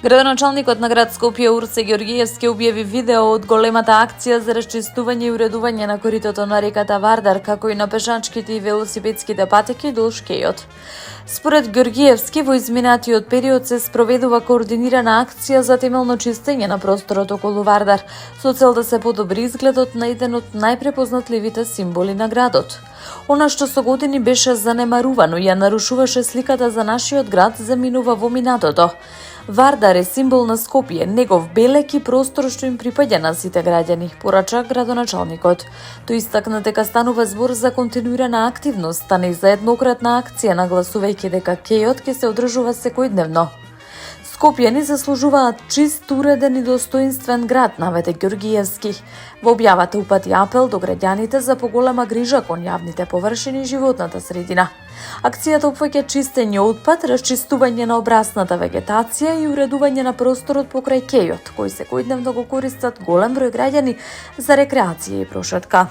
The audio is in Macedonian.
Градоначалникот на град Скопје Урсе Георгиевски објави видео од големата акција за расчистување и уредување на коритото на реката Вардар, како и на пешачките и велосипедските патеки дуж кејот. Според Георгиевски, во изминатиот период се спроведува координирана акција за темелно чистење на просторот околу Вардар, со цел да се подобри изгледот на еден од најпрепознатливите символи на градот. Она што со години беше занемарувано и ја нарушуваше сликата за нашиот град, заминува во минатото. Вардар е символ на Скопје, негов белек и простор што им припаѓа на сите граѓани, порача градоначалникот. Тој истакна дека станува збор за континуирана активност, а не за еднократна акција, нагласувајќи дека кејот ќе се одржува секојдневно. Скопјани заслужуваат чист, уреден и достоинствен град, наведе Георгиевски. Во објавата упати апел до граѓаните за поголема грижа кон јавните површини и животната средина. Акцијата опфаќа чистење отпад, расчистување на обрасната вегетација и уредување на просторот покрај кејот, кој секојдневно го користат голем број граѓани за рекреација и прошетка.